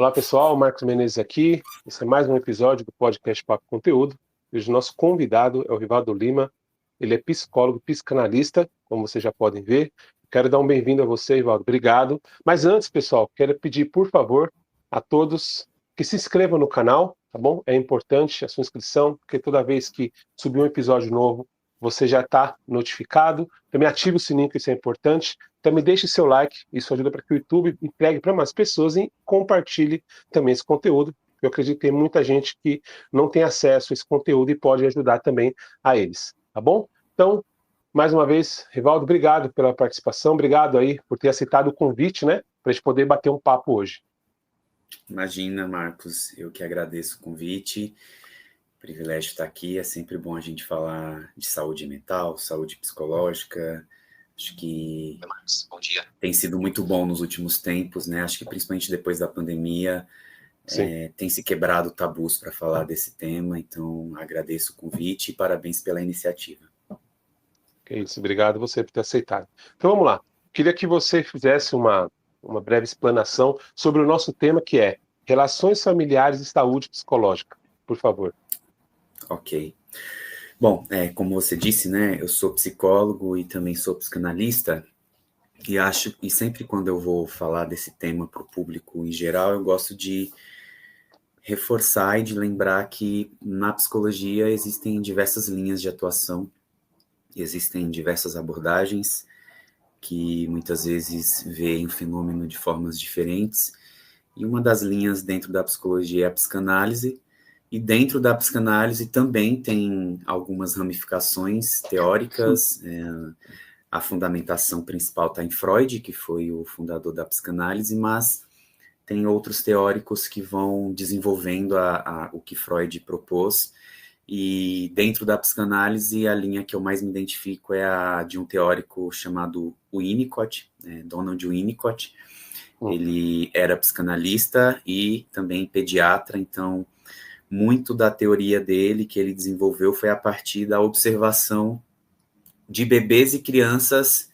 Olá pessoal, Marcos Menezes aqui. Esse é mais um episódio do podcast Papo Conteúdo. Hoje o nosso convidado é o Rivaldo Lima. Ele é psicólogo, psicanalista, como vocês já podem ver. Quero dar um bem-vindo a você, Rivaldo. Obrigado. Mas antes, pessoal, quero pedir, por favor, a todos que se inscrevam no canal, tá bom? É importante a sua inscrição, porque toda vez que subir um episódio novo, você já está notificado. Também ative o sininho, que isso é importante. Também deixe seu like, isso ajuda para que o YouTube entregue para mais pessoas e compartilhe também esse conteúdo. Eu acredito que tem muita gente que não tem acesso a esse conteúdo e pode ajudar também a eles, tá bom? Então, mais uma vez, Rivaldo, obrigado pela participação, obrigado aí por ter aceitado o convite, né, para a gente poder bater um papo hoje. Imagina, Marcos, eu que agradeço o convite, privilégio estar aqui, é sempre bom a gente falar de saúde mental, saúde psicológica. Acho que Bom dia. Tem sido muito bom nos últimos tempos, né? Acho que principalmente depois da pandemia, tem se quebrado tabus para falar desse tema, então agradeço o convite e parabéns pela iniciativa. É isso, obrigado você por ter aceitado. Então vamos lá. Queria que você fizesse uma breve explanação sobre o nosso tema, que é relações familiares e saúde psicológica, por favor. Ok. Bom, como você disse, né? Eu sou psicólogo e também sou psicanalista. E sempre quando eu vou falar desse tema para o público em geral, eu gosto de reforçar e de lembrar que na psicologia existem diversas linhas de atuação, existem diversas abordagens que muitas vezes veem o fenômeno de formas diferentes, e uma das linhas dentro da psicologia é a psicanálise, e dentro da psicanálise também tem algumas ramificações teóricas. A fundamentação principal está em Freud, que foi o fundador da psicanálise, mas tem outros teóricos que vão desenvolvendo o que Freud propôs, e dentro da psicanálise a linha que eu mais me identifico é a de um teórico chamado Winnicott, Donald Winnicott. Ele era psicanalista e também pediatra, então muito da teoria dele que ele desenvolveu foi a partir da observação de bebês e crianças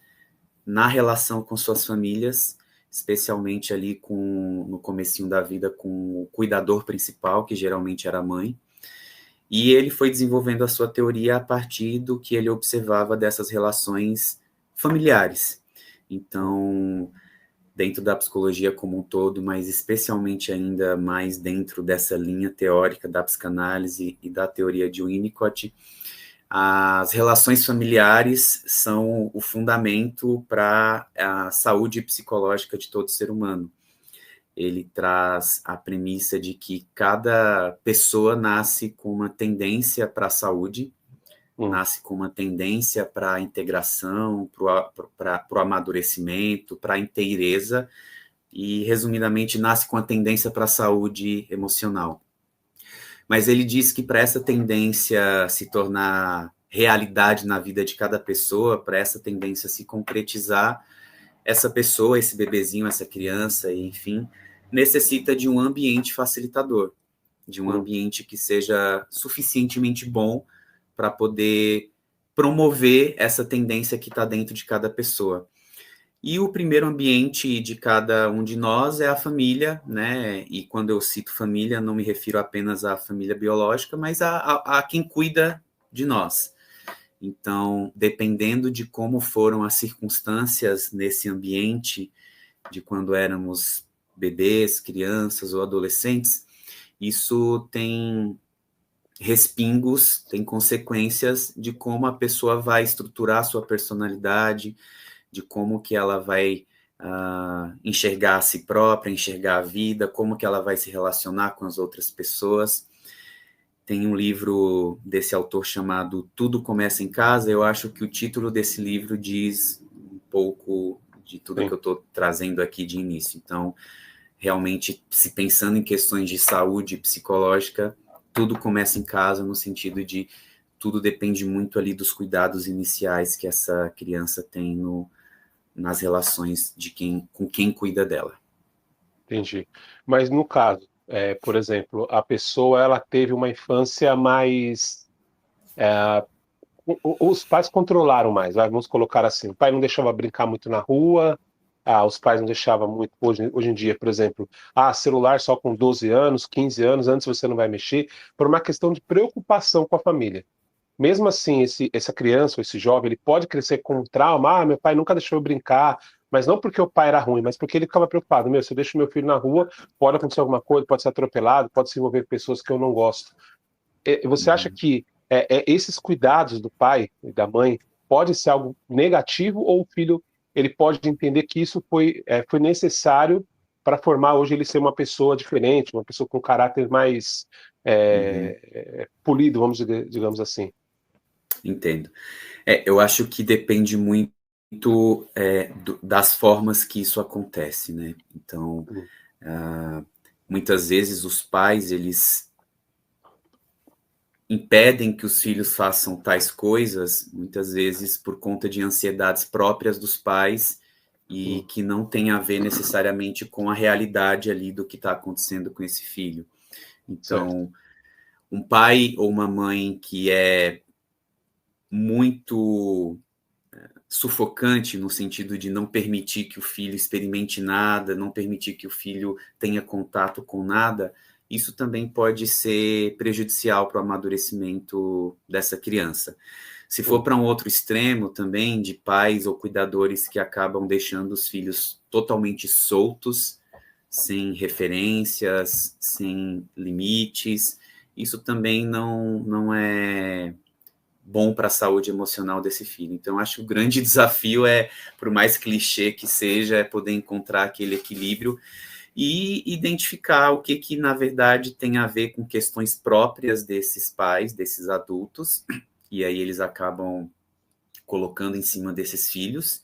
na relação com suas famílias, especialmente ali no comecinho da vida com o cuidador principal, que geralmente era a mãe, e ele foi desenvolvendo a sua teoria a partir do que ele observava dessas relações familiares. Então, dentro da psicologia como um todo, mas especialmente ainda mais dentro dessa linha teórica da psicanálise e da teoria de Winnicott, as relações familiares são o fundamento para a saúde psicológica de todo ser humano. Ele traz a premissa de que cada pessoa nasce com uma tendência para a saúde, nasce com uma tendência para a integração, para o amadurecimento, para a inteireza, e, resumidamente, nasce com a tendência para a saúde emocional. Mas ele diz que para essa tendência se tornar realidade na vida de cada pessoa, para essa tendência se concretizar, essa pessoa, esse bebezinho, essa criança, enfim, necessita de um ambiente facilitador, de um ambiente que seja suficientemente bom para poder promover essa tendência que está dentro de cada pessoa. E o primeiro ambiente de cada um de nós é a família, né? E quando eu cito família, não me refiro apenas à família biológica, mas a quem cuida de nós. Então, dependendo de como foram as circunstâncias nesse ambiente, de quando éramos bebês, crianças ou adolescentes, isso tem respingos, tem consequências de como a pessoa vai estruturar a sua personalidade, de como que ela vai enxergar a si própria, enxergar a vida, como que ela vai se relacionar com as outras pessoas. Tem um livro desse autor chamado Tudo Começa em Casa. Eu acho que o título desse livro diz um pouco de tudo que eu estou trazendo aqui de início. Então, realmente, se pensando em questões de saúde psicológica, tudo começa em casa, no sentido de tudo depende muito ali dos cuidados iniciais que essa criança tem nas relações com quem cuida dela. Entendi. Mas no caso, por exemplo, a pessoa ela teve uma infância mais... os pais controlaram mais, vamos colocar assim. O pai não deixava brincar muito na rua, os pais não deixavam muito, hoje em dia, por exemplo, celular só com 12 anos, 15 anos, antes você não vai mexer, por uma questão de preocupação com a família. Mesmo assim, essa criança ou esse jovem, ele pode crescer com um trauma. Meu pai nunca deixou eu brincar, mas não porque o pai era ruim, mas porque ele ficava preocupado. Se eu deixo meu filho na rua, pode acontecer alguma coisa, pode ser atropelado, pode se envolver pessoas que eu não gosto. Você acha Uhum. que esses cuidados do pai e da mãe pode ser algo negativo, ou o filho ele pode entender que isso foi necessário para formar hoje ele ser uma pessoa diferente, uma pessoa com caráter mais Uhum. polido, digamos assim? Entendo. Eu acho que depende muito das formas que isso acontece, né? Então, Uhum. muitas vezes os pais, eles impedem que os filhos façam tais coisas, muitas vezes por conta de ansiedades próprias dos pais e Uhum. que não tem a ver necessariamente com a realidade ali do que está acontecendo com esse filho. Certo. Então, um pai ou uma mãe que é muito sufocante no sentido de não permitir que o filho experimente nada, não permitir que o filho tenha contato com nada, isso também pode ser prejudicial para o amadurecimento dessa criança. Se for Uhum. para um outro extremo também, de pais ou cuidadores que acabam deixando os filhos totalmente soltos, sem referências, sem limites, isso também não é bom para a saúde emocional desse filho. Então, acho que o grande desafio por mais clichê que seja, é poder encontrar aquele equilíbrio e identificar o que na verdade tem a ver com questões próprias desses pais, desses adultos, e aí eles acabam colocando em cima desses filhos.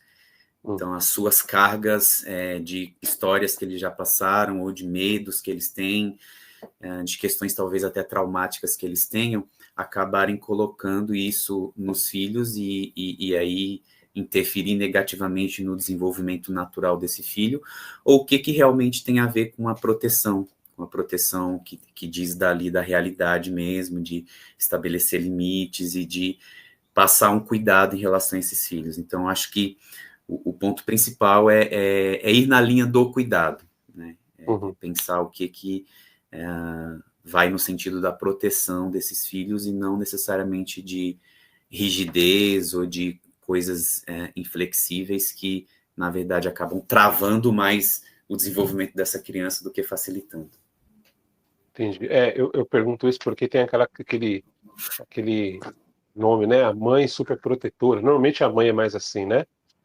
Uhum. Então, as suas cargas de histórias que eles já passaram, ou de medos que eles têm, de questões talvez até traumáticas que eles tenham, acabarem colocando isso nos filhos e aí interferir negativamente no desenvolvimento natural desse filho, ou o que realmente tem a ver com a proteção, que diz dali da realidade mesmo, de estabelecer limites e de passar um cuidado em relação a esses filhos. Então, acho que o ponto principal é ir na linha do cuidado, né? Uhum. Pensar o que vai no sentido da proteção desses filhos e não necessariamente de rigidez ou de coisas inflexíveis que, na verdade, acabam travando mais o desenvolvimento dessa criança do que facilitando. Entendi. Eu pergunto isso porque tem aquele nome, né? A mãe superprotetora. Normalmente a mãe é mais assim, né?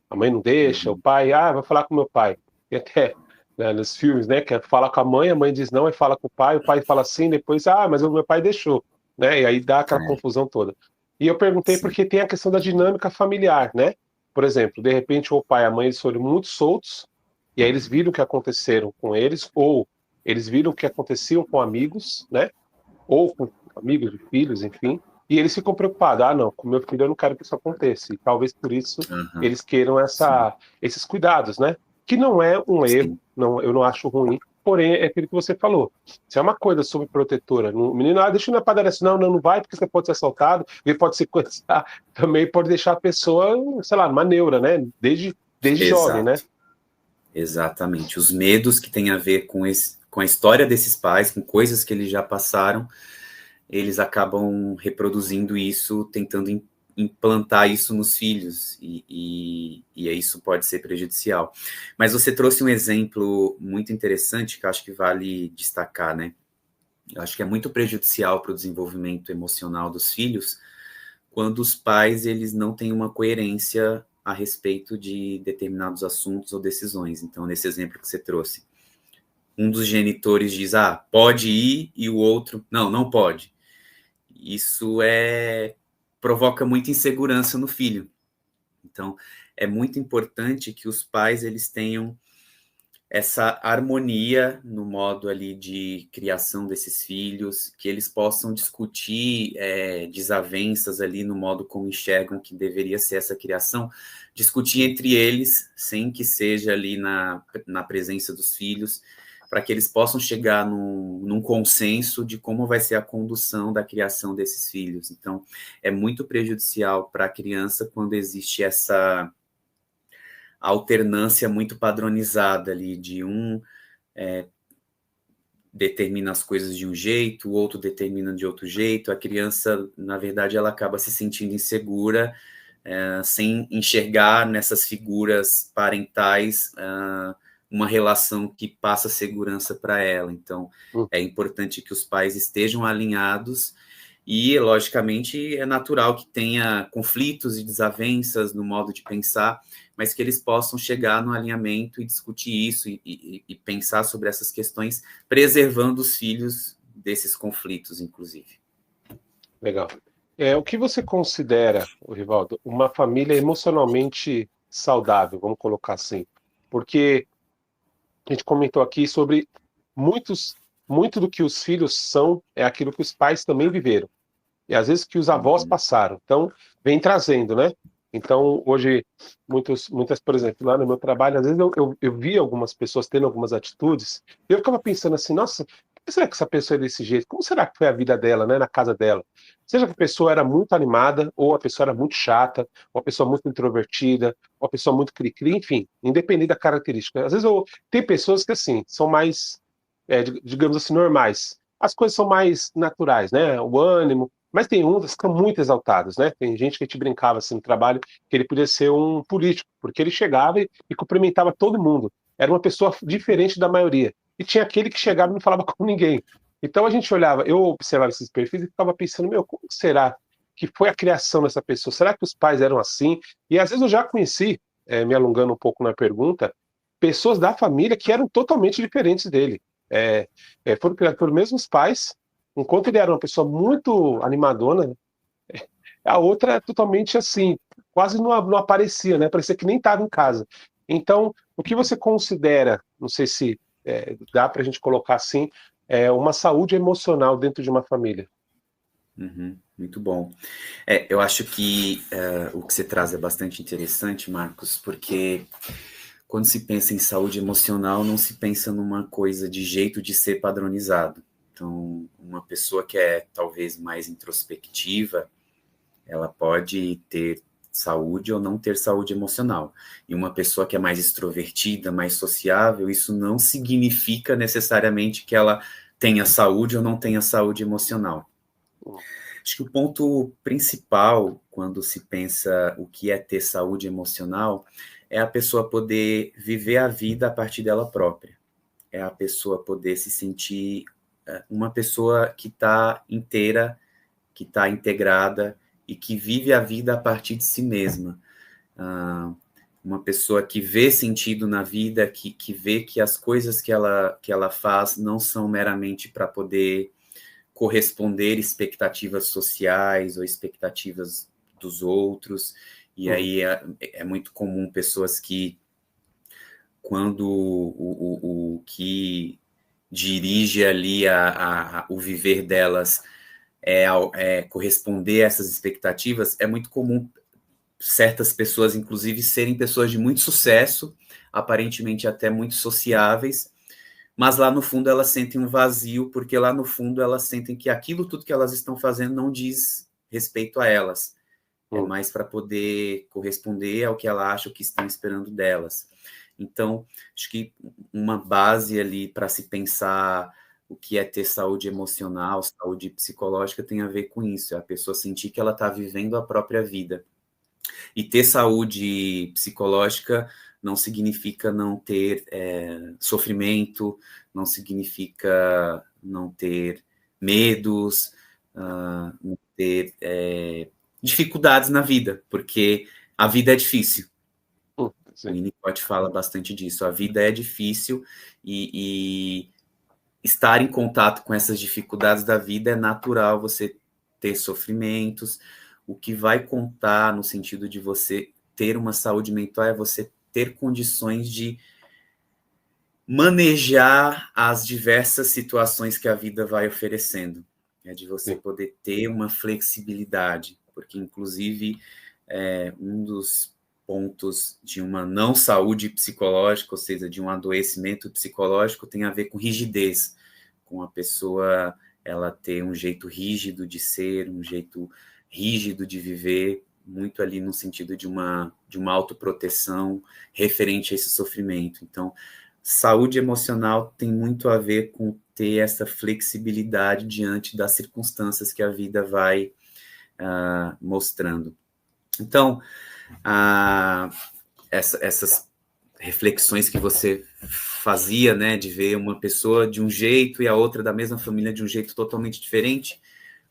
A mãe não deixa, o Uhum. pai, vai falar com meu pai. E até, né, nos filmes, né? Que fala com a mãe diz não, e fala com o pai fala sim, depois, mas o meu pai deixou, né? E aí dá aquela confusão toda. E eu perguntei Sim. porque tem a questão da dinâmica familiar, né? Por exemplo, de repente o pai e a mãe eles foram muito soltos, e aí eles viram o que aconteceram com eles, ou eles viram o que aconteciam com amigos, né? Ou com amigos de filhos, enfim, e eles ficam preocupados. Não, com meu filho eu não quero que isso aconteça. E talvez por isso Uhum. eles queiram Sim. esses cuidados, né? Que não é um erro, Sim. não, eu não acho ruim, porém é aquilo que você falou. Se é uma coisa sobreprotetora, o menino, deixa eu ir na padaria, assim, não vai, porque você pode ser assaltado, ele pode se coisar, também pode deixar a pessoa, sei lá, numa neura, né? Desde jovem, né? Exato. Exatamente. Os medos que têm a ver com a história desses pais, com coisas que eles já passaram, eles acabam reproduzindo isso, tentando implantar isso nos filhos, e isso pode ser prejudicial. Mas você trouxe um exemplo muito interessante que eu acho que vale destacar, né? Eu acho que é muito prejudicial para o desenvolvimento emocional dos filhos quando os pais eles não têm uma coerência a respeito de determinados assuntos ou decisões. Então, nesse exemplo que você trouxe, um dos genitores diz, pode ir, e o outro, não pode. Isso provoca muita insegurança no filho. Então, é muito importante que os pais eles tenham essa harmonia no modo ali de criação desses filhos, que eles possam discutir desavenças ali no modo como enxergam que deveria ser essa criação, discutir entre eles, sem que seja ali na presença dos filhos, para que eles possam chegar num consenso de como vai ser a condução da criação desses filhos. Então, é muito prejudicial para a criança quando existe essa alternância muito padronizada ali, de determina as coisas de um jeito, o outro determina de outro jeito. A criança, na verdade, ela acaba se sentindo insegura, sem enxergar nessas figuras parentais uma relação que passa segurança para ela. Então, é importante que os pais estejam alinhados e, logicamente, é natural que tenha conflitos e desavenças no modo de pensar, mas que eles possam chegar no alinhamento e discutir isso e pensar sobre essas questões, preservando os filhos desses conflitos, inclusive. Legal. O que você considera, Rivaldo, uma família emocionalmente saudável, vamos colocar assim? Porque a gente comentou aqui sobre muito do que os filhos são é aquilo que os pais também viveram. E às vezes que os avós passaram. Então, vem trazendo, né? Então, hoje, muitas, por exemplo, lá no meu trabalho, às vezes eu vi algumas pessoas tendo algumas atitudes, e eu ficava pensando assim, nossa, por que será que essa pessoa é desse jeito? Como será que foi a vida dela, né, na casa dela? Seja que a pessoa era muito animada, ou a pessoa era muito chata, ou a pessoa muito introvertida, ou a pessoa muito cri-cri, enfim, independente da característica. Às vezes tem pessoas que, assim, são mais, digamos assim, normais. As coisas são mais naturais, né? O ânimo, mas tem uns que ficam muito exaltados, né? Tem gente que a gente brincava assim no trabalho que ele podia ser um político, porque ele chegava e cumprimentava todo mundo. Era uma pessoa diferente da maioria. E tinha aquele que chegava e não falava com ninguém. Então a gente olhava, eu observava esses perfis e ficava pensando, meu, como será que foi a criação dessa pessoa? Será que os pais eram assim? E às vezes eu já conheci, me alongando um pouco na pergunta, pessoas da família que eram totalmente diferentes dele. Foram criados pelos mesmos pais, enquanto ele era uma pessoa muito animadona, a outra é totalmente assim, quase não aparecia, né? Parecia que nem estava em casa. Então, o que você considera, não sei se dá para a gente colocar assim, uma saúde emocional dentro de uma família? Muito bom. Eu acho que o que você traz é bastante interessante, Marcos, porque quando se pensa em saúde emocional, não se pensa numa coisa de jeito de ser padronizado. Então, uma pessoa que é talvez mais introspectiva, ela pode ter saúde ou não ter saúde emocional. E uma pessoa que é mais extrovertida, mais sociável, isso não significa necessariamente que ela tenha saúde ou não tenha saúde emocional. Acho que o ponto principal, quando se pensa o que é ter saúde emocional, é a pessoa poder viver a vida a partir dela própria. É a pessoa poder se sentir uma pessoa que está inteira, que está integrada e que vive a vida a partir de si mesma. Uma pessoa que vê sentido na vida, que vê que as coisas que ela faz não são meramente para poder corresponder expectativas sociais ou expectativas dos outros. E aí é muito comum pessoas que, quando o que dirige ali o viver delas é corresponder a essas expectativas, é muito comum certas pessoas, inclusive, serem pessoas de muito sucesso, aparentemente até muito sociáveis, mas lá no fundo elas sentem um vazio, porque lá no fundo elas sentem que aquilo tudo que elas estão fazendo não diz respeito a elas. É mais para poder corresponder ao que ela acha que estão esperando delas. Então, acho que uma base ali para se pensar o que é ter saúde emocional, saúde psicológica, tem a ver com isso. É a pessoa sentir que ela está vivendo a própria vida. E ter saúde psicológica não significa não ter sofrimento, não significa não ter medos, não ter dificuldades na vida, porque a vida é difícil. O Winnicott fala bastante disso. A vida é difícil e estar em contato com essas dificuldades da vida é natural você ter sofrimentos. O que vai contar no sentido de você ter uma saúde mental é você ter condições de manejar as diversas situações que a vida vai oferecendo. É de você poder ter uma flexibilidade, porque, inclusive, um dos pontos de uma não saúde psicológica, ou seja, de um adoecimento psicológico, tem a ver com rigidez, com a pessoa ela ter um jeito rígido de ser, um jeito rígido de viver, muito ali no sentido de uma autoproteção referente a esse sofrimento. Então, saúde emocional tem muito a ver com ter essa flexibilidade diante das circunstâncias que a vida vai mostrando. Então, essas reflexões que você fazia, né, de ver uma pessoa de um jeito e a outra da mesma família de um jeito totalmente diferente,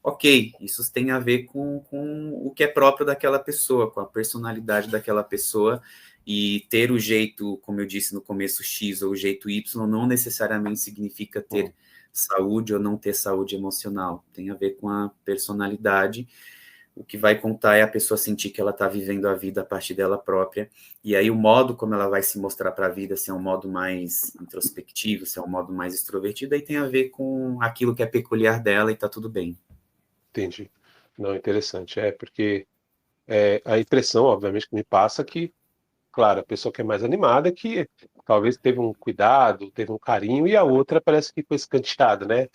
ok, isso tem a ver com o que é próprio daquela pessoa, com a personalidade daquela pessoa, e ter o jeito, como eu disse no começo, X ou o jeito Y, não necessariamente significa ter saúde ou não ter saúde emocional, tem a ver com a personalidade. O que vai contar é a pessoa sentir que ela está vivendo a vida a partir dela própria, e aí o modo como ela vai se mostrar para a vida, se é um modo mais introspectivo, se é um modo mais extrovertido, aí tem a ver com aquilo que é peculiar dela e está tudo bem. Entendi. Não, interessante. Porque a impressão, obviamente, que me passa que, claro, a pessoa que é mais animada, que talvez teve um cuidado, teve um carinho, e a outra parece que foi escanteada, né?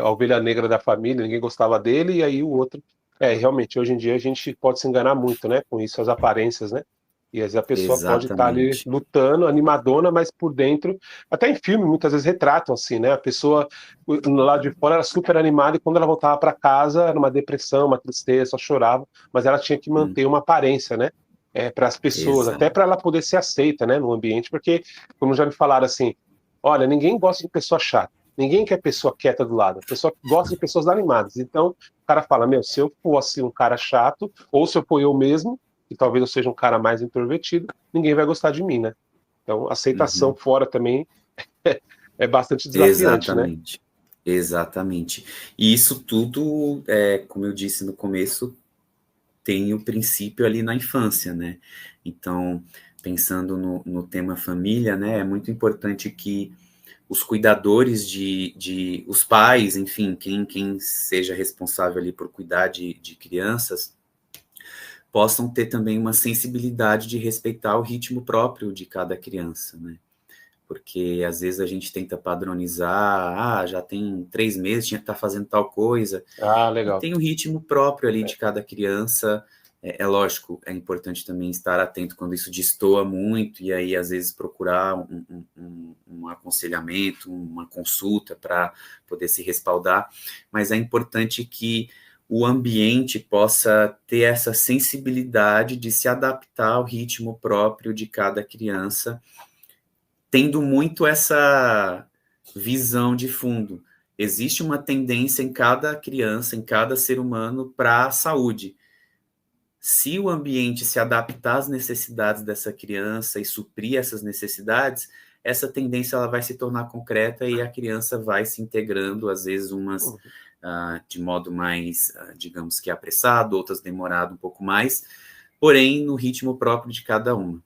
A ovelha negra da família, ninguém gostava dele, e aí o outro. Realmente, hoje em dia a gente pode se enganar muito, né? Com isso, as aparências, né? E às vezes a pessoa pode estar ali Exatamente. lutando, animadona, mas por dentro, até em filme, muitas vezes retratam assim, né? A pessoa no lado de fora era super animada e quando ela voltava para casa era uma depressão, uma tristeza, só chorava, mas ela tinha que manter uma aparência, né? Para as pessoas, até Exato. para ela poder ser aceita, né? No ambiente, porque, como já me falaram assim, olha, ninguém gosta de pessoa chata, ninguém quer pessoa quieta do lado, a pessoa gosta de pessoas animadas. Então, o cara fala, meu, se eu fosse um cara chato, ou se eu for eu mesmo, que talvez eu seja um cara mais introvertido, ninguém vai gostar de mim, né? Então, aceitação fora também é bastante desafiante, né? Exatamente. Exatamente. E isso tudo, como eu disse no começo, tem o princípio ali na infância, né? Então, pensando no tema família, né, é muito importante que os cuidadores os pais, enfim, quem seja responsável ali por cuidar de crianças, possam ter também uma sensibilidade de respeitar o ritmo próprio de cada criança, né? Porque às vezes a gente tenta padronizar, já tem 3 meses, tinha que estar fazendo tal coisa, Ah, e legal. tem o ritmo próprio ali de cada criança. É lógico, é importante também estar atento quando isso destoa muito, e aí às vezes procurar um aconselhamento, uma consulta para poder se respaldar, mas é importante que o ambiente possa ter essa sensibilidade de se adaptar ao ritmo próprio de cada criança, tendo muito essa visão de fundo. Existe uma tendência em cada criança, em cada ser humano, para a saúde. Se o ambiente se adaptar às necessidades dessa criança e suprir essas necessidades, essa tendência ela vai se tornar concreta e a criança vai se integrando, às vezes umas de modo mais, digamos que apressado, outras demorado um pouco mais, porém no ritmo próprio de cada uma.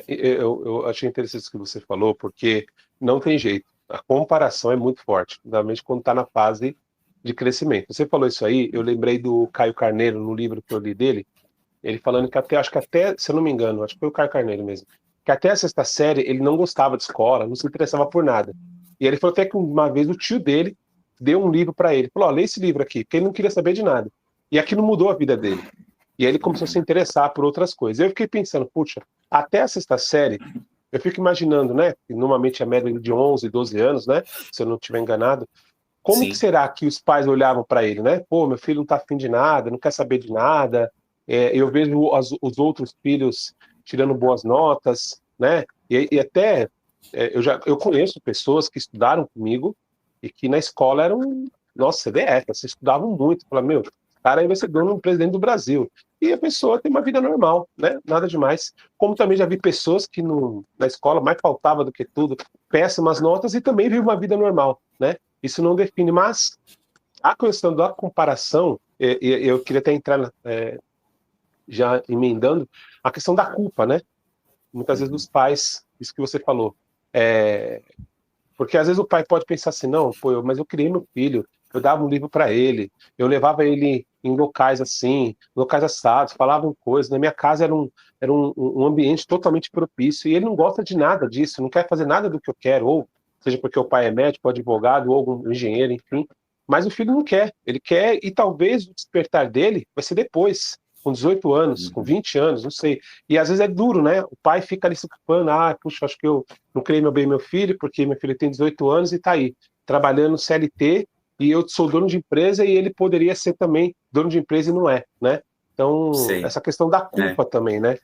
Eu achei interessante isso que você falou, porque não tem jeito. A comparação é muito forte, principalmente quando está na fase de crescimento. Você falou isso aí, eu lembrei do Caio Carneiro, no livro que eu li dele, ele falando que acho que até, se eu não me engano, acho que foi o Caio Carneiro mesmo, que até a sexta série ele não gostava de escola, não se interessava por nada. E ele falou até que uma vez o tio dele deu um livro para ele, falou, lê esse livro aqui, porque ele não queria saber de nada. E aquilo mudou a vida dele. E aí ele começou a se interessar por outras coisas. Eu fiquei pensando, puxa, até a sexta série, eu fico imaginando, né, que normalmente a média é de 11, 12 anos, né, se eu não estiver enganado, como que Sim. será que os pais olhavam para ele, né? Pô, meu filho não está afim de nada, não quer saber de nada. Eu vejo os outros filhos tirando boas notas, né? E até eu conheço pessoas que estudaram comigo e que na escola eram, nossa, CDF, se estudavam muito. Fala, meu, cara aí vai ser dono do presidente do Brasil. E a pessoa tem uma vida normal, né? Nada demais. Como também já vi pessoas que na escola mais faltava do que tudo, péssimas notas e também vive uma vida normal, né? Isso não define, mas a questão da comparação, eu queria até entrar já emendando, a questão da culpa, né? Muitas vezes os pais, isso que você falou, é, porque às vezes o pai pode pensar assim, não, pô, mas eu criei meu filho, eu dava um livro para ele, eu levava ele em locais assim, locais assados, falavam coisas, na minha casa era um ambiente totalmente propício, e ele não gosta de nada disso, não quer fazer nada do que eu quero, ou seja porque o pai é médico, advogado, ou algum engenheiro, enfim, mas o filho não quer. Ele quer, e talvez o despertar dele vai ser depois, com 18 anos, com 20 anos, não sei. E às vezes é duro, né? O pai fica ali se ocupando, puxa, acho que eu não criei bem meu filho, porque meu filho tem 18 anos e está aí, trabalhando CLT, e eu sou dono de empresa, e ele poderia ser também dono de empresa e não é, né? Então, Sei. essa questão da É. culpa também, né?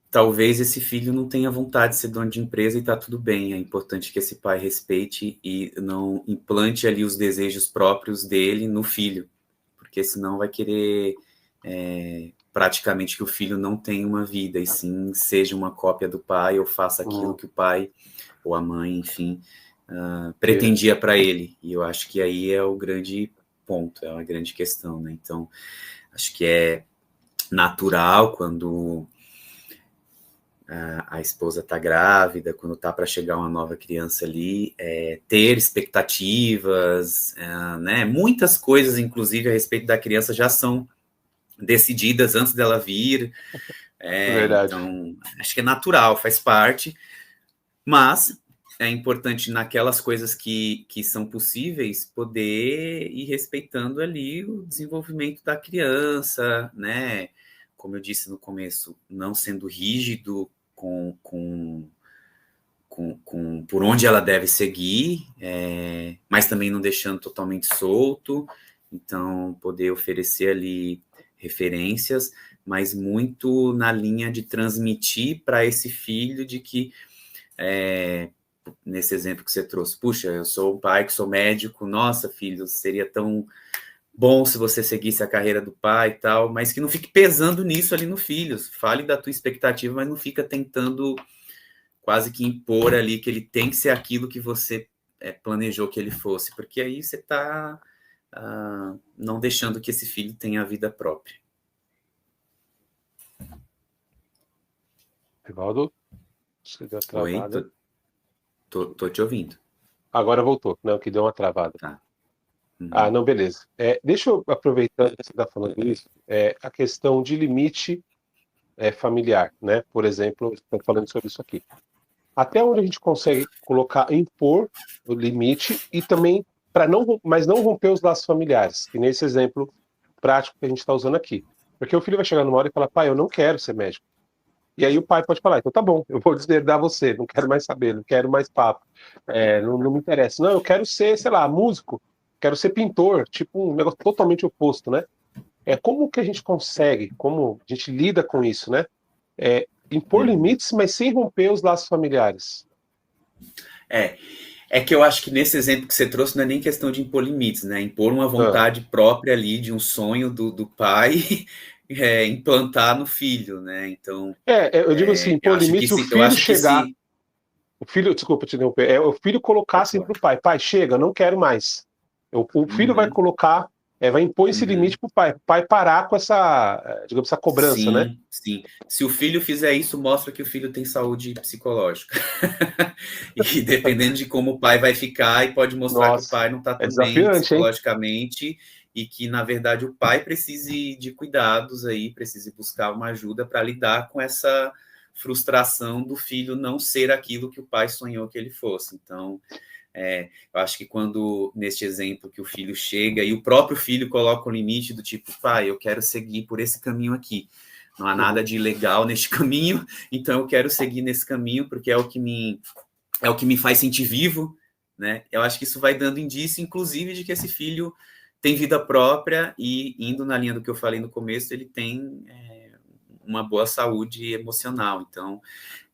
Talvez esse filho não tenha vontade de ser dono de empresa e tá tudo bem. É importante que esse pai respeite e não implante ali os desejos próprios dele no filho, porque senão vai querer praticamente que o filho não tenha uma vida, e sim seja uma cópia do pai ou faça aquilo que o pai ou a mãe, enfim, pretendia para ele. E eu acho que aí é o grande ponto, é uma grande questão, né? Então, acho que é natural quando a esposa está grávida, quando está para chegar uma nova criança ali, ter expectativas, né? Muitas coisas, inclusive, a respeito da criança já são decididas antes dela vir. Verdade. Então, acho que é natural, faz parte, mas é importante naquelas coisas que são possíveis poder ir respeitando ali o desenvolvimento da criança, né? Como eu disse no começo, não sendo rígido por onde ela deve seguir, mas também não deixando totalmente solto. Então, poder oferecer ali referências, mas muito na linha de transmitir para esse filho de que, nesse exemplo que você trouxe, puxa, eu sou um pai que sou médico, nossa, filho, seria tão bom se você seguisse a carreira do pai e tal, mas que não fique pesando nisso ali no filho. Fale da tua expectativa, mas não fica tentando quase que impor ali que ele tem que ser aquilo que você planejou que ele fosse, porque aí você está não deixando que esse filho tenha a vida própria. Rivaldo, você deu uma Oi? travada. Tô te ouvindo. Agora voltou, não, que deu uma travada. Tá. Uhum. Não, beleza. Deixa eu, aproveitando que você está falando isso, a questão de limite familiar, né? Por exemplo, estou falando sobre isso aqui. Até onde a gente consegue colocar, impor o limite e também mas não romper os laços familiares, que nesse exemplo prático que a gente está usando aqui. Porque o filho vai chegar numa hora e falar, pai, eu não quero ser médico. E aí o pai pode falar, então tá bom, eu vou deserdar você, não quero mais saber, não quero mais papo, não me interessa. Não, eu quero ser, sei lá, músico, quero ser pintor, tipo um negócio totalmente oposto, né? Como que a gente consegue, como a gente lida com isso, né? Impor limites, mas sem romper os laços familiares. É que eu acho que nesse exemplo que você trouxe não é nem questão de impor limites, né? Impor uma vontade própria ali de um sonho do pai implantar no filho, né? Então, eu digo assim, eu impor acho que limites, o se, eu filho acho que chegar, se o filho, desculpa te interromper, o filho colocar pode assim falar. pro pai, chega, não quero mais. O filho vai Uhum, colocar, vai impor esse limite uhum. pro pai, parar com essa, digamos, essa cobrança, né? Sim, sim. Se o filho fizer isso, mostra que o filho tem saúde psicológica. E dependendo de como o pai vai ficar, e pode mostrar que o Nossa, pai não está é tão bem desafiante, hein? psicologicamente e que, na verdade, o pai precise de cuidados aí, precise buscar uma ajuda para lidar com essa frustração do filho não ser aquilo que o pai sonhou que ele fosse. Então, eu acho que quando, neste exemplo, que o filho chega e o próprio filho coloca o limite do tipo, pai, eu quero seguir por esse caminho aqui. Não há nada de ilegal neste caminho, então eu quero seguir nesse caminho porque é o que me faz sentir vivo, né? Eu acho que isso vai dando indício, inclusive, de que esse filho tem vida própria e, indo na linha do que eu falei no começo, ele tem uma boa saúde emocional. Então,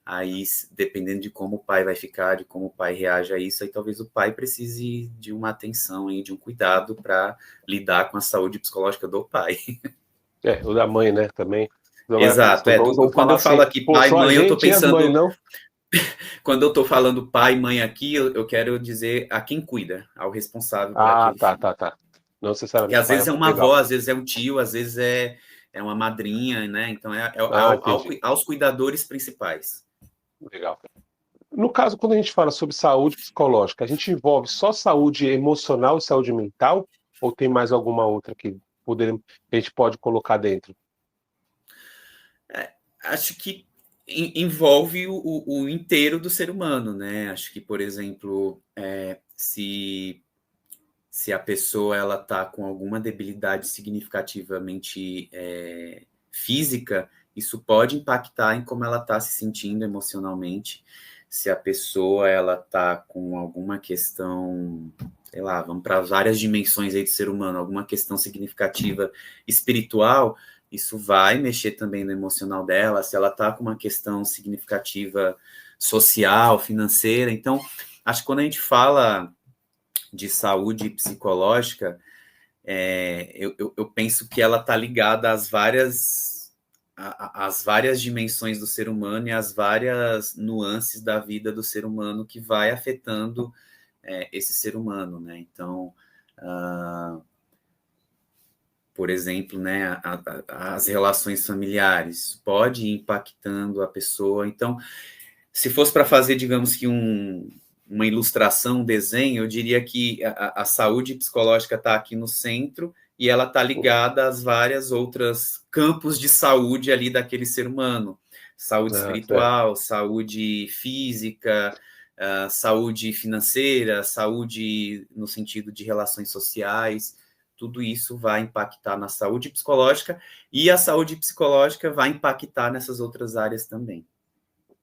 aí, dependendo de como o pai vai ficar, de como o pai reage a isso, aí talvez o pai precise de uma atenção e de um cuidado para lidar com a saúde psicológica do pai. O da mãe, né, também. Exato. Vamos Quando falar eu falo assim, aqui pô, pai e só a mãe, eu estou gente e as mães, pensando. não? Quando eu estou falando pai e mãe aqui, eu quero dizer a quem cuida, ao responsável por aquele Tá, filho. tá, tá. Não Que necessariamente às pai vezes é é uma avó, legal. às vezes é um tio, às vezes é uma madrinha, né? Então Entendi. aos cuidadores principais. Legal. No caso, quando a gente fala sobre saúde psicológica, a gente envolve só saúde emocional e saúde mental? Ou tem mais alguma outra que a gente pode colocar dentro? Acho que envolve o inteiro do ser humano, né? Acho que, por exemplo, se se a pessoa ela está com alguma debilidade significativamente física, isso pode impactar em como ela está se sentindo emocionalmente. Se a pessoa ela está com alguma questão, sei lá, vamos para várias dimensões aí do ser humano, alguma questão significativa espiritual, isso vai mexer também no emocional dela. Se ela está com uma questão significativa social, financeira. Então, acho que quando a gente fala de saúde psicológica, eu penso que ela está ligada às várias dimensões do ser humano e às várias nuances da vida do ser humano que vai afetando esse ser humano, né? Então, por exemplo, né, as relações familiares pode ir impactando a pessoa. Então, se fosse para fazer, digamos que uma ilustração, um desenho, eu diria que a saúde psicológica está aqui no centro e ela está ligada às várias outras campos de saúde ali daquele ser humano. Saúde espiritual, saúde física, saúde financeira, saúde no sentido de relações sociais. Tudo isso vai impactar na saúde psicológica e a saúde psicológica vai impactar nessas outras áreas também.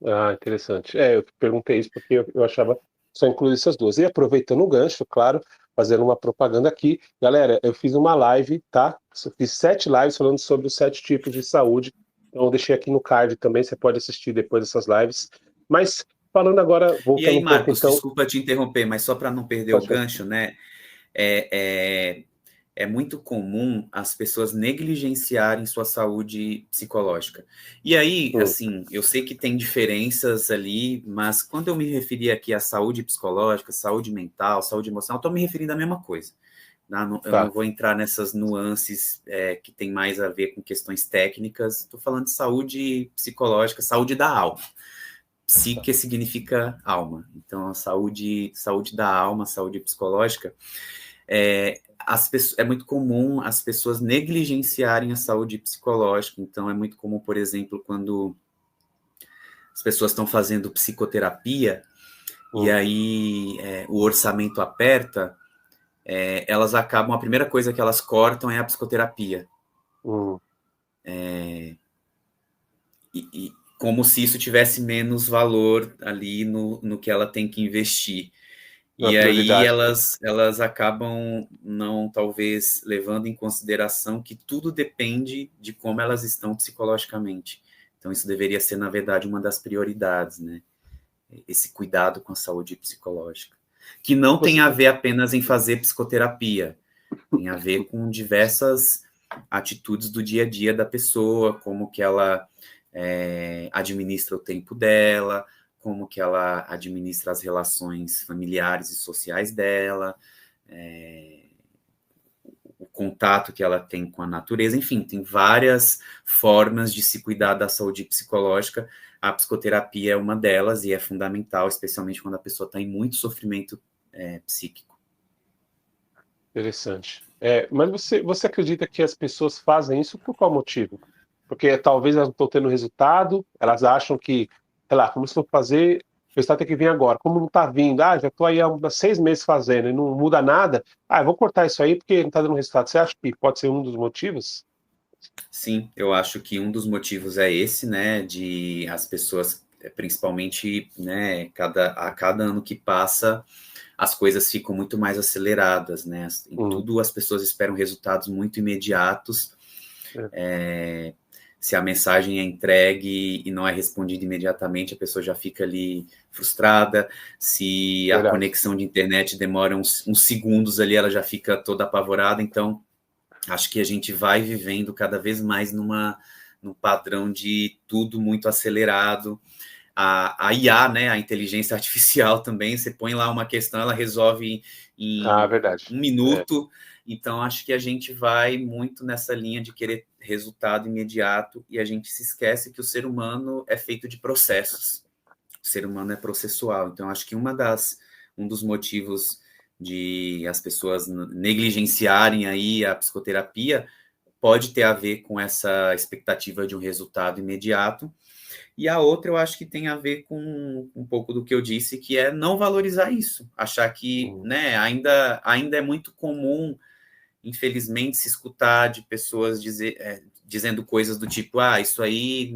Ah, interessante. Eu perguntei isso porque eu achava só incluir essas duas. E aproveitando o gancho, claro, fazendo uma propaganda aqui. Galera, eu fiz uma live, tá? Eu fiz 7 lives falando sobre os 7 tipos de saúde. Então eu deixei aqui no card também, você pode assistir depois dessas lives. Mas falando agora, E voltando aí, um pouco Marcos, então. desculpa te interromper, mas só para não perder o Pode falar. gancho, né? É muito comum as pessoas negligenciarem sua saúde psicológica. E aí, assim, eu sei que tem diferenças ali, mas quando eu me referi aqui à saúde psicológica, saúde mental, saúde emocional, estou me referindo à mesma coisa. Eu não vou entrar nessas nuances que tem mais a ver com questões técnicas. Estou falando de saúde psicológica, saúde da alma. Psique significa alma. Então, a saúde da alma, saúde psicológica, é muito comum as pessoas negligenciarem a saúde psicológica. Então, é muito comum, por exemplo, quando as pessoas estão fazendo psicoterapia e aí o orçamento aperta, elas acabam, a primeira coisa que elas cortam é a psicoterapia. E como se isso tivesse menos valor ali no que ela tem que investir. E aí elas acabam não, talvez, levando em consideração que tudo depende de como elas estão psicologicamente. Então, isso deveria ser, na verdade, uma das prioridades, né? Esse cuidado com a saúde psicológica. Que não tem a ver apenas em fazer psicoterapia. Tem a ver com diversas atitudes do dia a dia da pessoa, como que ela administra o tempo dela, como que ela administra as relações familiares e sociais dela, o contato que ela tem com a natureza, enfim, tem várias formas de se cuidar da saúde psicológica. A psicoterapia é uma delas e é fundamental, especialmente quando a pessoa está em muito sofrimento psíquico. Interessante. Mas você acredita que as pessoas fazem isso por qual motivo? Porque talvez elas não estão tendo resultado, elas acham que, sei lá, como se for fazer, o resultado tem que vir agora. Como não está vindo, já estou aí há 6 meses fazendo e não muda nada, eu vou cortar isso aí porque não está dando resultado. Você acha que pode ser um dos motivos? Sim, eu acho que um dos motivos é esse, né, de as pessoas, principalmente, né, a cada ano que passa, as coisas ficam muito mais aceleradas, né, em tudo as pessoas esperam resultados muito imediatos, se a mensagem é entregue e não é respondida imediatamente, a pessoa já fica ali frustrada, se a conexão de internet demora uns segundos ali, ela já fica toda apavorada. Então, acho que a gente vai vivendo cada vez mais num padrão de tudo muito acelerado. A IA, né, a inteligência artificial também, você põe lá uma questão, ela resolve em um minuto. Então, acho que a gente vai muito nessa linha de querer resultado imediato e a gente se esquece que o ser humano é feito de processos. O ser humano é processual. Então, acho que um dos motivos de as pessoas negligenciarem aí a psicoterapia pode ter a ver com essa expectativa de um resultado imediato. E a outra eu acho que tem a ver com um pouco do que eu disse, que é não valorizar isso, achar que, né, ainda é muito comum, infelizmente, se escutar de pessoas dizendo coisas do tipo, isso aí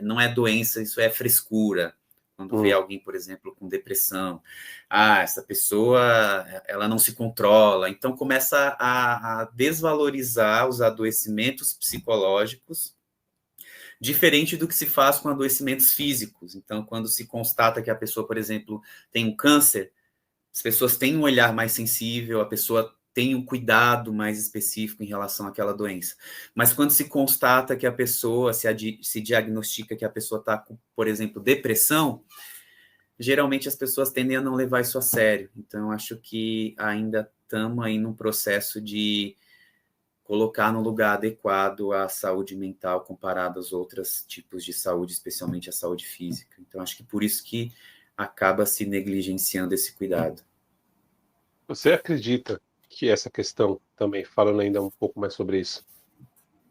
não é doença, isso é frescura. Quando vê alguém, por exemplo, com depressão, essa pessoa, ela não se controla. Então, começa a desvalorizar os adoecimentos psicológicos, diferente do que se faz com adoecimentos físicos. Então, quando se constata que a pessoa, por exemplo, tem um câncer, as pessoas têm um olhar mais sensível, a pessoa tem um cuidado mais específico em relação àquela doença. Mas quando se constata que a pessoa, se diagnostica que a pessoa está com, por exemplo, depressão, geralmente as pessoas tendem a não levar isso a sério. Então, acho que ainda estamos aí num processo de colocar no lugar adequado a saúde mental comparado aos outros tipos de saúde, especialmente a saúde física. Então, acho que por isso que acaba se negligenciando esse cuidado. Você acredita que essa questão, também falando ainda um pouco mais sobre isso,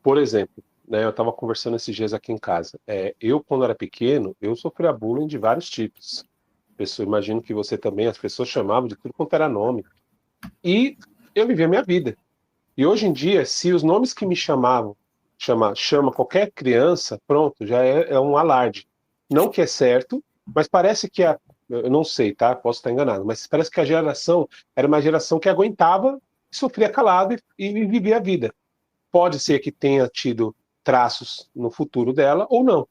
por exemplo, né, eu estava conversando esses dias aqui em casa, eu quando era pequeno, eu sofria bullying de vários tipos. Imagino que você também, as pessoas chamavam de tudo quanto era nome, e eu vivia a minha vida. E hoje em dia, se os nomes que me chama qualquer criança, pronto, já é um alarde. Não que é certo, mas parece que eu não sei, tá? Posso estar enganado, mas parece que a geração era uma geração que aguentava, sofria calado e vivia a vida. Pode ser que tenha tido traços no futuro dela ou não.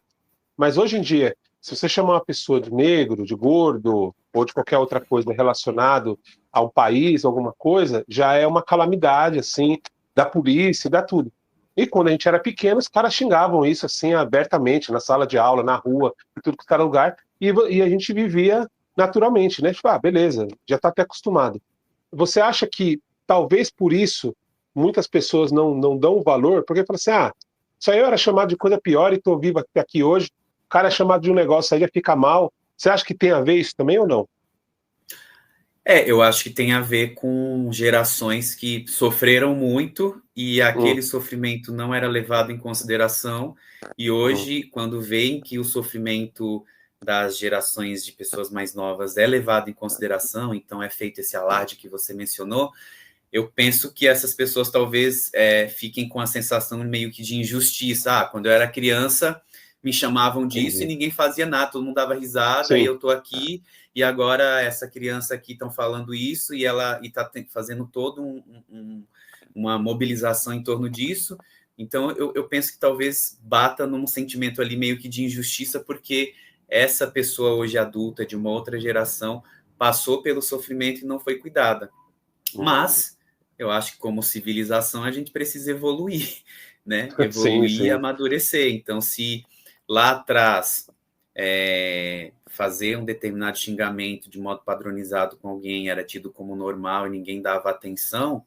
Mas hoje em dia, se você chamar uma pessoa de negro, de gordo, ou de qualquer outra coisa relacionado a um país, alguma coisa, já é uma calamidade, assim, da polícia, dá tudo. E quando a gente era pequeno, os caras xingavam isso, assim, abertamente, na sala de aula, na rua, em tudo que era lugar, e a gente vivia naturalmente, né? Tipo, beleza, já está até acostumado. Você acha que, talvez por isso, muitas pessoas não dão valor? Porque falam assim, isso aí eu era chamado de coisa pior e estou vivo aqui hoje, o cara é chamado de um negócio aí, já fica mal. Você acha que tem a ver isso também ou não? Eu acho que tem a ver com gerações que sofreram muito e aquele sofrimento não era levado em consideração, e hoje, quando veem que o sofrimento das gerações de pessoas mais novas é levado em consideração, então é feito esse alarde que você mencionou, eu penso que essas pessoas talvez fiquem com a sensação meio que de injustiça. Quando eu era criança, me chamavam disso e ninguém fazia nada, todo mundo dava risada, e eu estou aqui, e agora essa criança aqui estão falando isso, e ela está fazendo toda uma mobilização em torno disso. Então, eu penso que talvez bata num sentimento ali meio que de injustiça, porque essa pessoa hoje adulta, de uma outra geração, passou pelo sofrimento e não foi cuidada. Mas eu acho que como civilização a gente precisa evoluir, né? Evoluir sim. E amadurecer. Então, se lá atrás fazer um determinado xingamento de modo padronizado com alguém era tido como normal e ninguém dava atenção,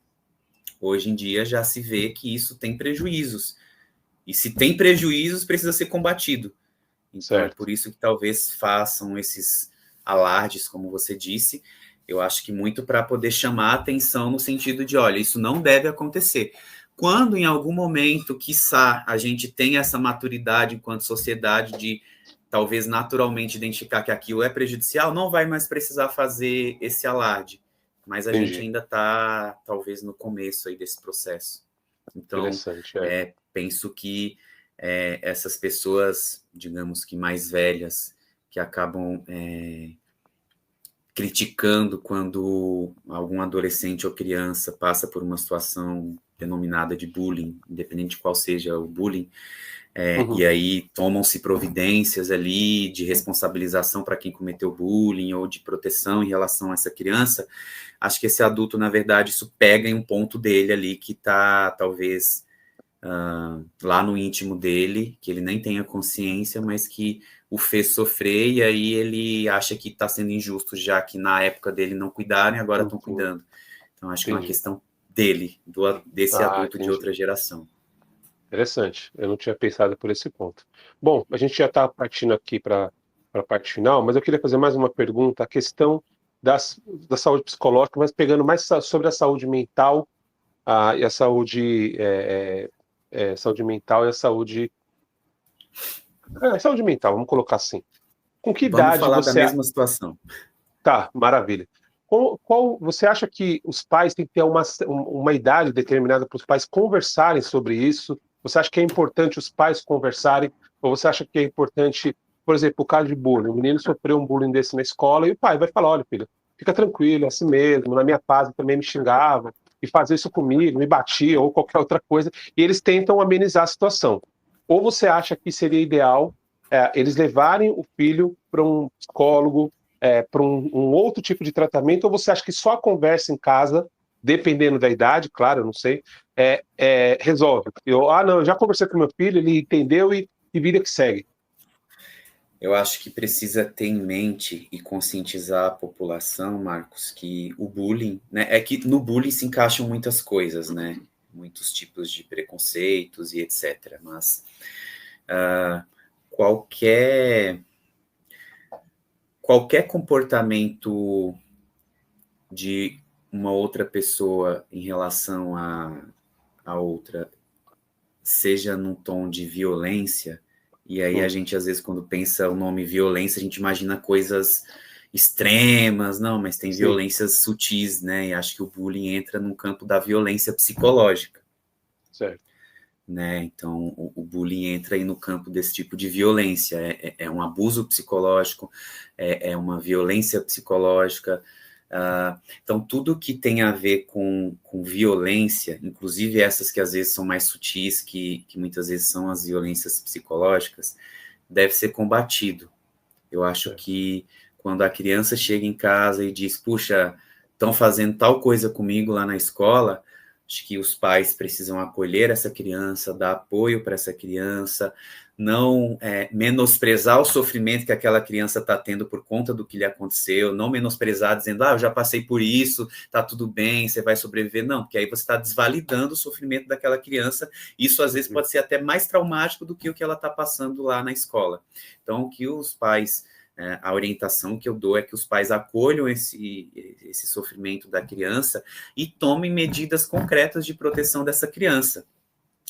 hoje em dia já se vê que isso tem prejuízos. E se tem prejuízos, precisa ser combatido. Então, é por isso que talvez façam esses alardes, como você disse. Eu acho que muito para poder chamar a atenção no sentido de, olha, isso não deve acontecer. Quando em algum momento, quiçá, a gente tem essa maturidade enquanto sociedade de talvez naturalmente identificar que aquilo é prejudicial, não vai mais precisar fazer esse alarde. Mas a gente ainda está, talvez, no começo aí desse processo. Então, penso que essas pessoas, digamos que mais velhas, que acabam criticando quando algum adolescente ou criança passa por uma situação denominada de bullying, independente de qual seja o bullying, e aí tomam-se providências ali de responsabilização para quem cometeu bullying ou de proteção em relação a essa criança. Acho que esse adulto, na verdade, isso pega em um ponto dele ali que está, talvez, lá no íntimo dele, que ele nem tenha consciência, mas que o fez sofrer, e aí ele acha que está sendo injusto, já que na época dele não cuidaram e agora estão cuidando. Então, acho que é uma questão dele, desse adulto de outra geração. Interessante, eu não tinha pensado por esse ponto. Bom, a gente já está partindo aqui para a parte final, mas eu queria fazer mais uma pergunta, a questão da saúde psicológica, mas pegando mais sobre a saúde mental e a saúde saúde mental e saúde mental, vamos colocar assim. Com que Vamos idade falar da você... mesma situação. Tá, maravilha. Qual você acha que os pais têm que ter uma idade determinada para os pais conversarem sobre isso? Você acha que é importante os pais conversarem? Ou você acha que é importante, por exemplo, o caso de bullying? O menino sofreu um bullying desse na escola e o pai vai falar: olha, filho, fica tranquilo, é assim mesmo. Na minha fase também me xingavam e fazia isso comigo, me batia ou qualquer outra coisa. E eles tentam amenizar a situação. Ou você acha que seria ideal eles levarem o filho para um psicólogo, para um outro tipo de tratamento, ou você acha que só a conversa em casa, dependendo da idade, claro, eu não sei, resolve? Não, eu já conversei com meu filho, ele entendeu e vida que segue. Eu acho que precisa ter em mente e conscientizar a população, Marcos, que o bullying, né, é que no bullying se encaixam muitas coisas, né, muitos tipos de preconceitos e etc. Mas qualquer comportamento de uma outra pessoa em relação a outra, seja num tom de violência, e aí a gente, às vezes, quando pensa o nome violência, a gente imagina coisas extremas, não, mas tem Sim. violências sutis, né? E acho que o bullying entra no campo da violência psicológica. Certo. Né? Então, o bullying entra aí no campo desse tipo de violência. É um abuso psicológico, é uma violência psicológica. Então, tudo que tem a ver com violência, inclusive essas que às vezes são mais sutis, que muitas vezes são as violências psicológicas, deve ser combatido. Eu acho que quando a criança chega em casa e diz, puxa, estão fazendo tal coisa comigo lá na escola, acho que os pais precisam acolher essa criança, dar apoio para essa criança, não menosprezar o sofrimento que aquela criança está tendo por conta do que lhe aconteceu, não menosprezar dizendo, eu já passei por isso, tá tudo bem, você vai sobreviver. Não, porque aí você está desvalidando o sofrimento daquela criança. Isso, às vezes, pode ser até mais traumático do que o que ela está passando lá na escola. Então, o que os pais... a orientação que eu dou é que os pais acolham esse sofrimento da criança e tomem medidas concretas de proteção dessa criança.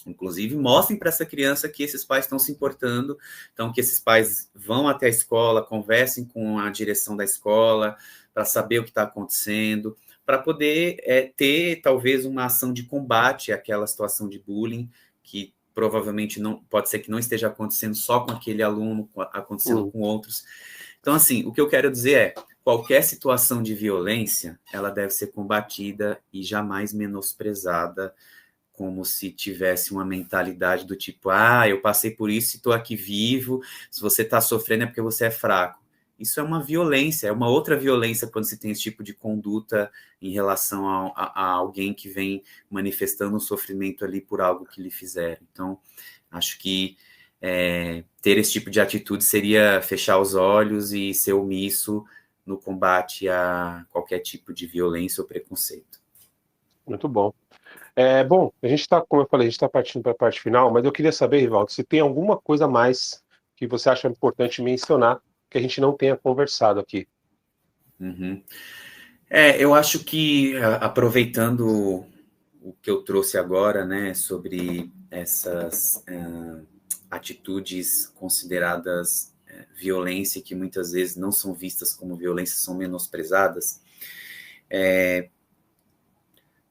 Inclusive, mostrem para essa criança que esses pais estão se importando, então que esses pais vão até a escola, conversem com a direção da escola, para saber o que está acontecendo, para poder ter, talvez, uma ação de combate àquela situação de bullying, que provavelmente não pode ser que não esteja acontecendo só com aquele aluno, acontecendo com outros. Então, assim, o que eu quero dizer é, qualquer situação de violência, ela deve ser combatida e jamais menosprezada, como se tivesse uma mentalidade do tipo, eu passei por isso e estou aqui vivo, se você está sofrendo é porque você é fraco. Isso é uma violência, é uma outra violência quando se tem esse tipo de conduta em relação a alguém que vem manifestando um sofrimento ali por algo que lhe fizeram. Então, acho que ter esse tipo de atitude seria fechar os olhos e ser omisso no combate a qualquer tipo de violência ou preconceito. Muito bom. Bom, a gente está, como eu falei, a gente está partindo para a parte final, mas eu queria saber, Rivaldo, se tem alguma coisa a mais que você acha importante mencionar que a gente não tenha conversado aqui. Uhum. Eu acho que, aproveitando o que eu trouxe agora, né, sobre essas atitudes consideradas violência, que muitas vezes não são vistas como violência, são menosprezadas,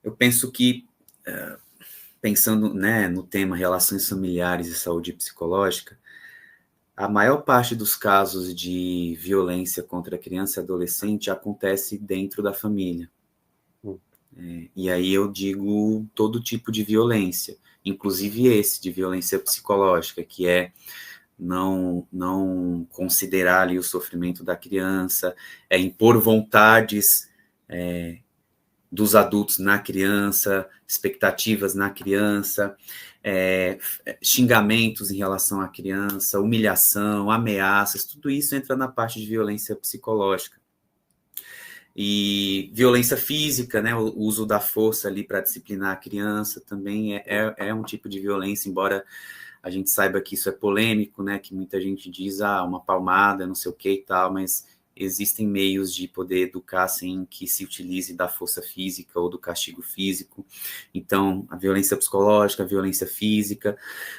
eu penso que, pensando, né, no tema relações familiares e saúde psicológica, a maior parte dos casos de violência contra criança e adolescente acontece dentro da família. E aí eu digo todo tipo de violência, inclusive esse de violência psicológica, que é não considerar ali o sofrimento da criança, impor vontades dos adultos na criança, expectativas na criança, xingamentos em relação à criança, humilhação, ameaças, tudo isso entra na parte de violência psicológica. E violência física, né, o uso da força ali para disciplinar a criança também é um tipo de violência, embora a gente saiba que isso é polêmico, né, que muita gente diz, uma palmada, não sei o que e tal, mas existem meios de poder educar sem que se utilize da força física ou do castigo físico. Então, a violência psicológica, a violência física,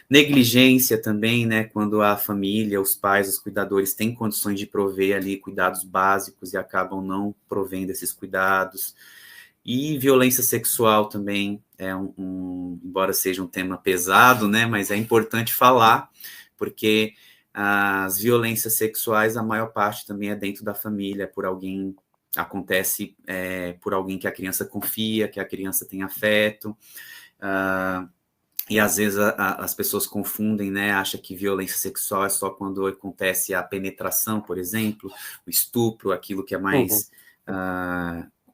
negligência também, né, quando a família, os pais, os cuidadores têm condições de prover ali cuidados básicos e acabam não provendo esses cuidados. E violência sexual também embora seja um tema pesado, né, mas é importante falar, porque as violências sexuais, a maior parte também é dentro da família, acontece por alguém que a criança confia, que a criança tem afeto, e às vezes as pessoas confundem, né, acham que violência sexual é só quando acontece a penetração, por exemplo, o estupro, aquilo que é mais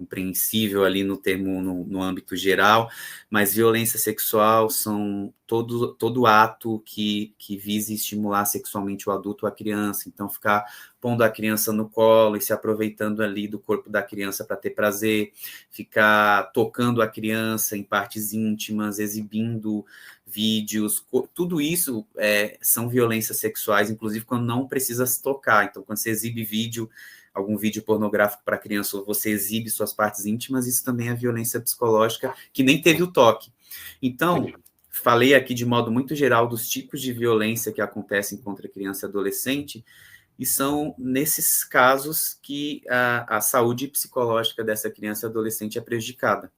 compreensível ali no termo, no âmbito geral, mas violência sexual são todo ato que vise estimular sexualmente o adulto ou a criança, então ficar pondo a criança no colo e se aproveitando ali do corpo da criança para ter prazer, ficar tocando a criança em partes íntimas, exibindo vídeos, tudo isso são violências sexuais, inclusive quando não precisa se tocar, então quando você exibe algum vídeo pornográfico para criança, ou você exibe suas partes íntimas, isso também é violência psicológica, que nem teve o toque. Então, falei aqui de modo muito geral dos tipos de violência que acontecem contra criança e adolescente, e são nesses casos que a saúde psicológica dessa criança e adolescente é prejudicada.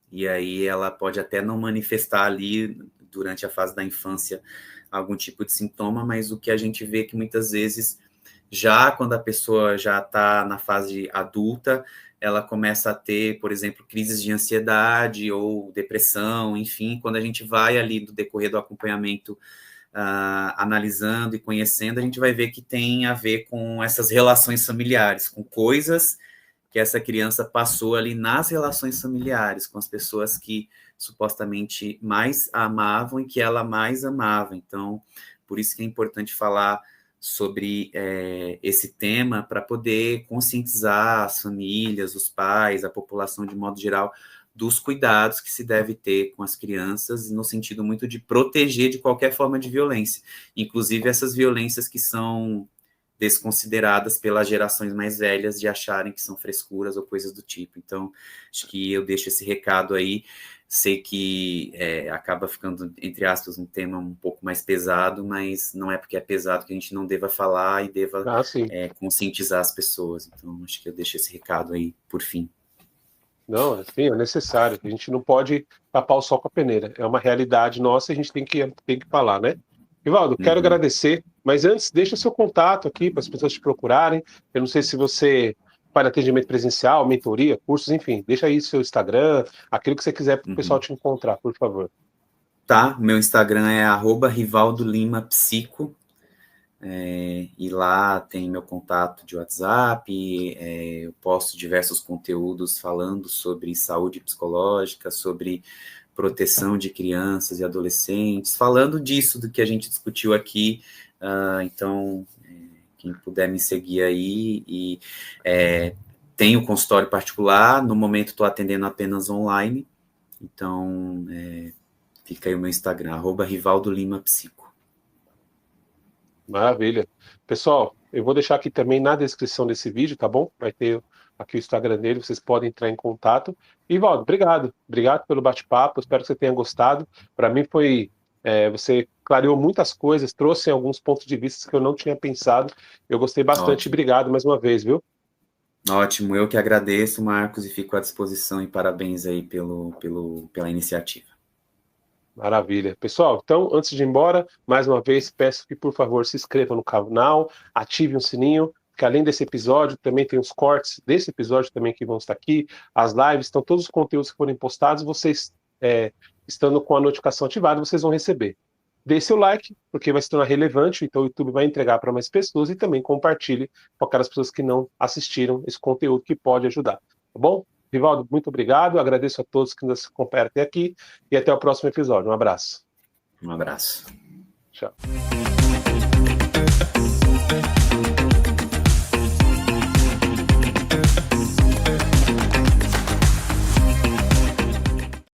E aí ela pode até não manifestar ali, durante a fase da infância, algum tipo de sintoma, mas o que a gente vê que muitas vezes, já quando a pessoa já está na fase adulta, ela começa a ter, por exemplo, crises de ansiedade ou depressão, enfim, quando a gente vai ali do decorrer do acompanhamento analisando e conhecendo, a gente vai ver que tem a ver com essas relações familiares, com coisas que essa criança passou ali nas relações familiares, com as pessoas que supostamente mais a amavam e que ela mais amava. Então, por isso que é importante falar sobre esse tema, para poder conscientizar as famílias, os pais, a população de modo geral, dos cuidados que se deve ter com as crianças, no sentido muito de proteger de qualquer forma de violência, inclusive essas violências que são desconsideradas pelas gerações mais velhas, de acharem que são frescuras ou coisas do tipo. Então, acho que eu deixo esse recado aí. Sei que acaba ficando, entre aspas, um tema um pouco mais pesado, mas não é porque é pesado que a gente não deva falar e deva conscientizar as pessoas. Então, acho que eu deixo esse recado aí, por fim. Não, assim, é necessário. A gente não pode tapar o sol com a peneira. É uma realidade nossa e a gente tem que falar, né? Rivaldo, quero agradecer, mas antes, deixa seu contato aqui para as pessoas te procurarem. Eu não sei se você faz atendimento presencial, mentoria, cursos, enfim. Deixa aí seu Instagram, aquilo que você quiser para o pessoal te encontrar, por favor. Tá, meu Instagram é @rivaldolimapsico. E lá tem meu contato de WhatsApp, eu posto diversos conteúdos falando sobre saúde psicológica, sobre proteção de crianças e adolescentes, falando disso, do que a gente discutiu aqui. Então, quem puder me seguir aí, e tenho consultório particular, no momento estou atendendo apenas online, então fica aí o meu Instagram, @rivaldolimapsico. Maravilha. Pessoal, eu vou deixar aqui também na descrição desse vídeo, tá bom? Vai ter aqui o Instagram dele, vocês podem entrar em contato. E, Valdo, obrigado. Obrigado pelo bate-papo, espero que você tenha gostado. Para mim foi... você clareou muitas coisas, trouxe alguns pontos de vista que eu não tinha pensado. Eu gostei bastante. Ótimo. Obrigado mais uma vez, viu? Ótimo, eu que agradeço, Marcos, e fico à disposição, e parabéns aí pela iniciativa. Maravilha. Pessoal, então, antes de ir embora, mais uma vez, peço que, por favor, se inscrevam no canal, ativem o sininho, que além desse episódio, também tem os cortes desse episódio também que vão estar aqui, as lives, então todos os conteúdos que forem postados, vocês, estando com a notificação ativada, vocês vão receber. Dê seu like, porque vai se tornar relevante, então o YouTube vai entregar para mais pessoas, e também compartilhe com aquelas pessoas que não assistiram esse conteúdo, que pode ajudar, tá bom? Rivaldo, muito obrigado, agradeço a todos que nos acompanharam até aqui, e até o próximo episódio. Um abraço. Um abraço. Tchau.